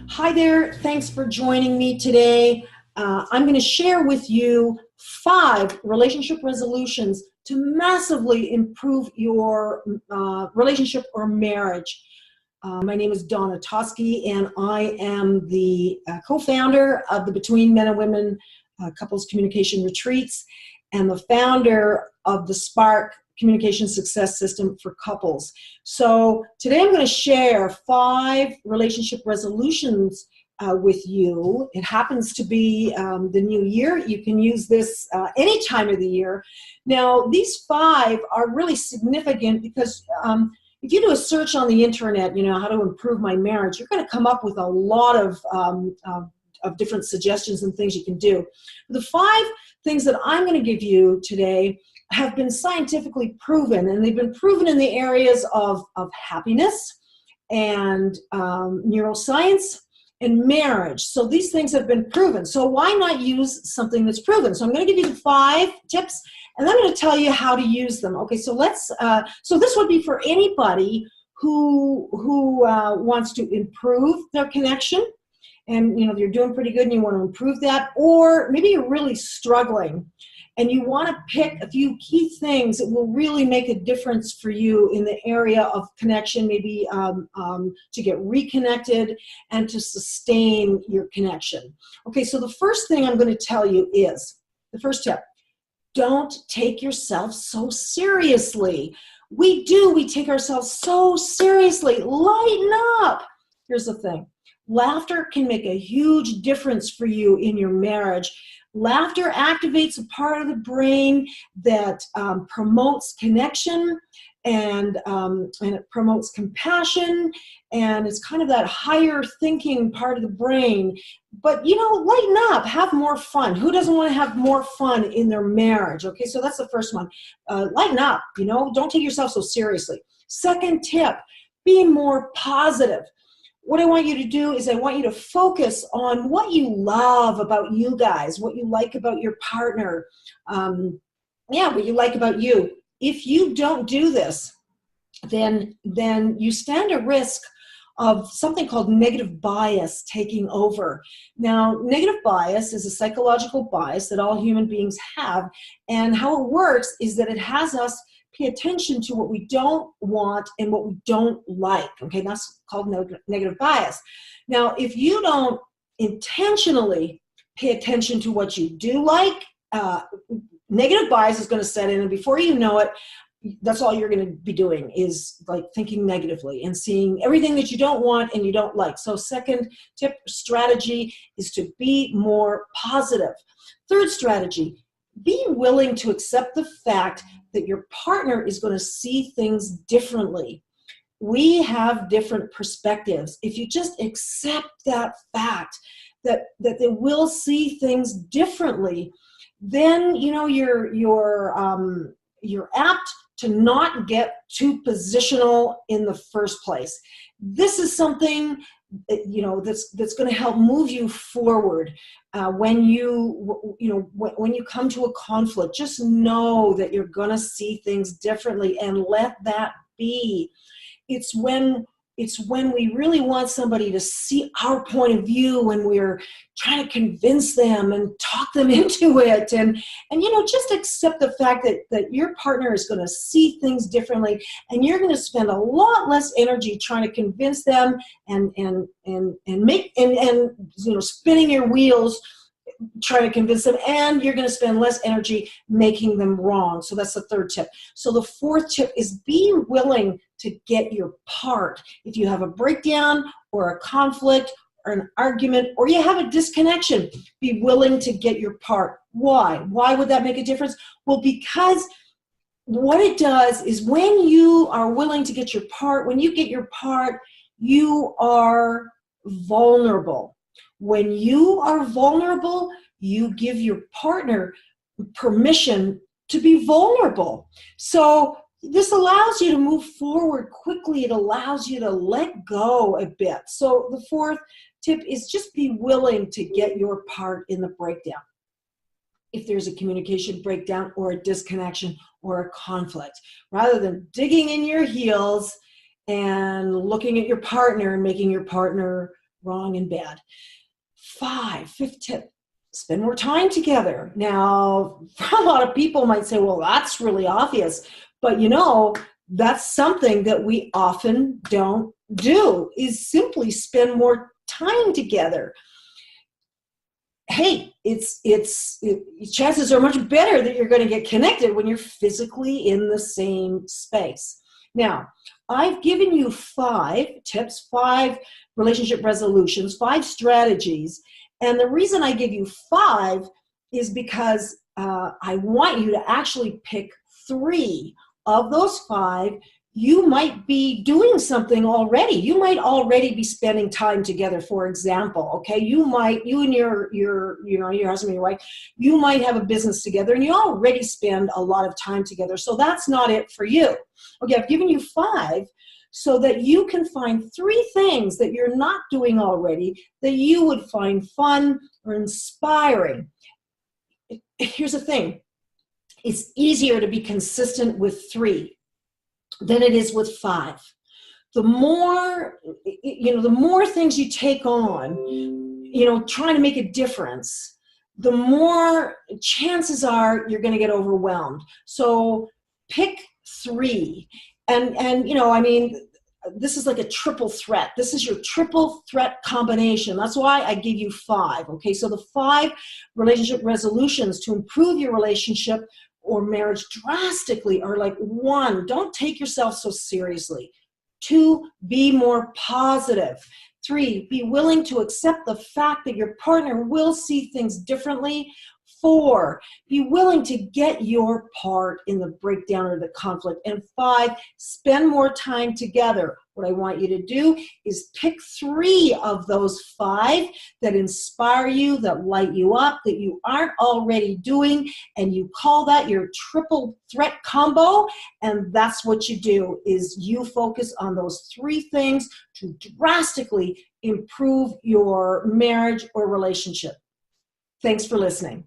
Hi there, thanks for joining me today. I'm going to share with you 5 relationship resolutions to massively improve your relationship or marriage. My name is Donna Tosky, and I am the co-founder of the Between Men and Women Couples Communication Retreats and the founder of the Spark Communication Success System for Couples. So today I'm going to share 5 relationship resolutions with you. It happens to be the new year. You can use this any time of the year. Now, these 5 are really significant because if you do a search on the internet, how to improve my marriage, you're going to come up with a lot of different suggestions and things you can do. The 5 things that I'm going to give you today have been scientifically proven, and they've been proven in the areas of happiness and neuroscience and marriage. So these things have been proven. So why not use something that's proven? So I'm going to give you the 5 tips, and I'm going to tell you how to use them. Okay, so so this would be for anybody who wants to improve their connection, and you're doing pretty good and you want to improve that, or maybe you're really struggling and you want to pick a few key things that will really make a difference for you in the area of connection, maybe to get reconnected and to sustain your connection. Okay, so the first thing I'm going to tell you is, the first tip, don't take yourself so seriously. We take ourselves so seriously. Lighten up. Here's the thing. Laughter can make a huge difference for you in your marriage. Laughter activates a part of the brain that promotes connection and it promotes compassion, and it's kind of that higher thinking part of the brain. But lighten up, have more fun. Who doesn't want to have more fun in their marriage? Okay, so that's the first one. Lighten up, don't take yourself so seriously. Second tip, be more positive. What I want you to do is I want you to focus on what you love about you guys, what you like about your partner, what you like about you. If you don't do this, then you stand a risk of something called negative bias taking over. Now, negative bias is a psychological bias that all human beings have, and how it works is that it has us pay attention to what we don't want and what we don't like. Okay, that's called negative bias. Now, if you don't intentionally pay attention to what you do like, negative bias is going to set in, and before you know it, that's all you're going to be doing is like thinking negatively and seeing everything that you don't want and you don't like. So second tip, strategy, is to be more positive. Third strategy, be willing to accept the fact that your partner is going to see things differently. We have different perspectives. If you just accept that fact that they will see things differently, then you're apt to not get too positional in the first place. This is something that's going to help move you forward. When you come to a conflict, just know that you're going to see things differently and let that be. It's when we really want somebody to see our point of view, when we're trying to convince them and talk them into it, and just accept the fact that your partner is going to see things differently, and you're going to spend a lot less energy trying to convince them and spinning your wheels trying to convince them, and you're going to spend less energy making them wrong. So that's the third tip. So the fourth tip is be willing to get your part. If you have a breakdown or a conflict or an argument or you have a disconnection, be willing to get your part. Why? Why would that make a difference? Well, because what it does is when you are willing to get your part, when you get your part, you are vulnerable. When you are vulnerable, you give your partner permission to be vulnerable. So this allows you to move forward quickly. It allows you to let go a bit. So the fourth tip is just be willing to get your part in the breakdown. If there's a communication breakdown or a disconnection or a conflict, rather than digging in your heels and looking at your partner and making your partner wrong and bad. Fifth tip, spend more time together. Now, a lot of people might say, well, that's really obvious, but that's something that we often don't do, is simply spend more time together. Hey, chances are much better that you're going to get connected when you're physically in the same space. Now, I've given you 5 tips, 5 relationship resolutions, 5 strategies. And the reason I give you 5 is because I want you to actually pick 3 of those 5. You might be doing something already. You might already be spending time together, for example, okay? You and your husband and your wife, you might have a business together and you already spend a lot of time together. So that's not it for you. Okay, I've given you 5 so that you can find 3 things that you're not doing already that you would find fun or inspiring. Here's the thing. It's easier to be consistent with 3 than it is with 5. The more things you take on, trying to make a difference, the more chances are you're going to get overwhelmed. So pick 3. And this is like a triple threat. This is your triple threat combination. That's why I give you 5. Okay, so the 5 relationship resolutions to improve your relationship or marriage drastically are like: 1, don't take yourself so seriously. 2, be more positive. 3, be willing to accept the fact that your partner will see things differently. 4, be willing to get your part in the breakdown or the conflict. And 5, spend more time together. What I want you to do is pick 3 of those 5 that inspire you, that light you up, that you aren't already doing, and you call that your triple threat combo. And that's what you do, is you focus on those 3 things to drastically improve your marriage or relationship. Thanks for listening.